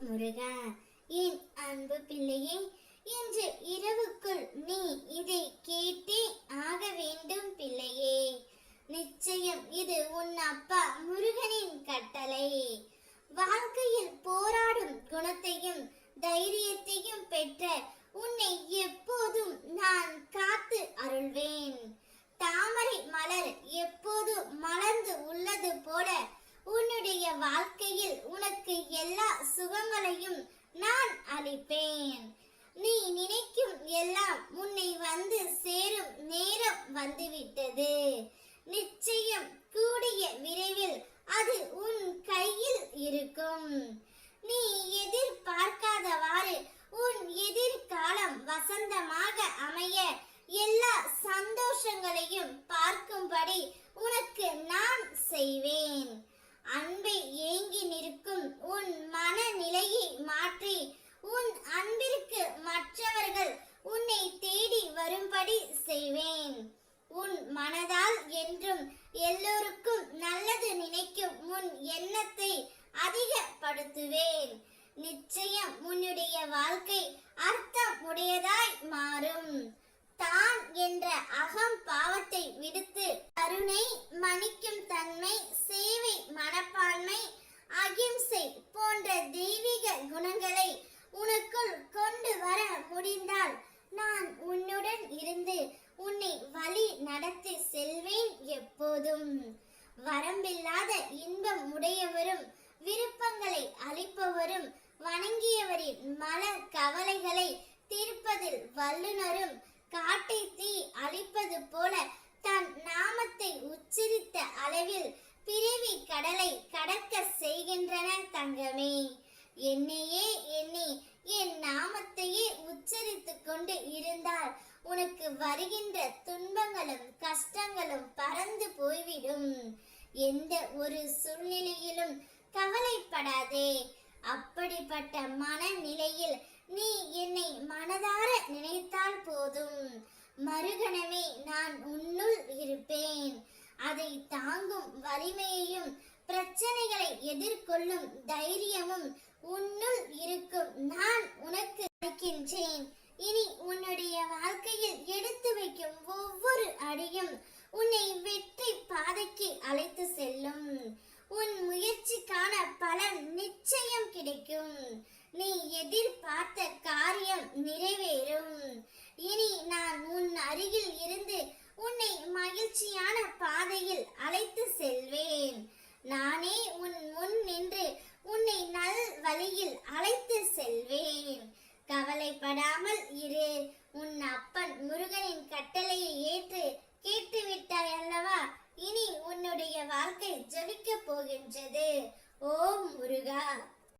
முருகா. என் அன்பு பிள்ளையே, இன்று இரவுக்குள் நீ இதை கேட்டே ஆக வேண்டும் பிள்ளையே. நிச்சயம் இது உன் அப்பா முருகனின் கட்டளை. வாழ்க்கையில் போராடும் குணத்தையும் தைரியத்தையும் பெற்ற உன்னை எப்போதும் நான் காத்து அருள்வேன். தாமரை மலர் எப்போது மலர்ந்து உள்ளது போல உன்னுடைய வாழ்க்கையில் உனக்கு எல்லா சுகங்களையும் நான் அளிப்பேன். நீ நினைக்கும் எல்லாம் உன்னை வந்து சேரும் நேரம் வந்துவிட்டது. நிச்சயம் கூடிய விரைவில் அது உன் கையில் இருக்கும். நீ எதிர்பார்க்காதவாறு உன் எதிர்காலம் வசந்தமாக அமைய எல்லா சந்தோஷங்களையும் பார்க்கும்படி உனக்கு நான் செய்வேன். அன்பை ஏங்கி நிற்கும் உன் மனநிலையை மாற்றி உன் அன்பிற்கு மற்றவர்கள் உன்னை தேடி வரும்படி செய்வேன். உன் மனதால் என்றும் எல்லோருக்கும் நல்லது நினைக்கும் உன் எண்ணத்தை அதிகப்படுத்துவேன். நிச்சயம் உன்னுடைய வாழ்க்கை அர்த்தம் உடையதாய் மாறும். தான் என்ற அகம் பாவத்தை விடுத்து கருணை, மன்னிக்கும் தன்மை, சேவை மனப்பான்மை, அகிம்சை போன்ற தெய்வீக குணங்களை உனக்குள் கொண்டு வர முடிந்தால் நான் உன்னுடன் இருந்து உன்னை வழி நடத்தி செல்வேன் எப்போதும். வரம்பில்லாத இன்பம் உடையவரும் விருப்பங்களை அளிப்பவரும் வணங்கியவரின் மன கவலைகளை தீர்ப்பதில் வல்லுனரும் காட்டை தீ அழிப்பது போல தன் நாமத்தை உச்சரித்த அளவில் பிறவி கடலை கடக்க செய்கின்றன தங்கமே. என்னையே எண்ணி என் நாமத்தையே உச்சரித்துக் கொண்டு இருந்தால் உனக்கு வருகின்ற துன்பங்களும் கஷ்டங்களும் பறந்து போய்விடும். எந்த ஒரு சூழ்நிலையிலும் கவலைப்படாதே. அப்படிப்பட்ட மனநிலையில் நீ என்னை மனதார நினைத்தால் போதும். மறுகணமே நான் உன்னுள் இருப்பேன். அதை தாங்கும் வலிமையையும் பிரச்சனைகளை எதிர்கொள்ளும் தைரியமும் உன்னுள் இருக்கும் நான் உனக்கு அளிக்கின்றேன். இனி உன்னுடைய வாழ்க்கையில் எடுத்து வைக்கும் ஒவ்வொரு அடியும் உன்னை வெற்றி பாதைக்கு அழைத்து செல்லும். உன் முயற்சிக்கான பலன் நிச்சயம் கிடைக்கும். நீ எதிர்பார்த்த காரியம் நிறைவேறும். இனி நான் உன் அருகில் இருந்து உன்னை மகிழ்ச்சியான பாதையில் அழைத்து செல்வேன். நானே உன் முன் நின்று உன்னை நல் வழியில் அழைத்து செல்வேன். கவலைப்படாமல் இரு. உன் அப்பன் முருகனின் கட்டளையை ஏற்று கேட்டுவிட்டாய் அல்லவா? இனி உன்னுடைய வாழ்க்கை ஜொலிக்க போகின்றது. ஓம் முருகா.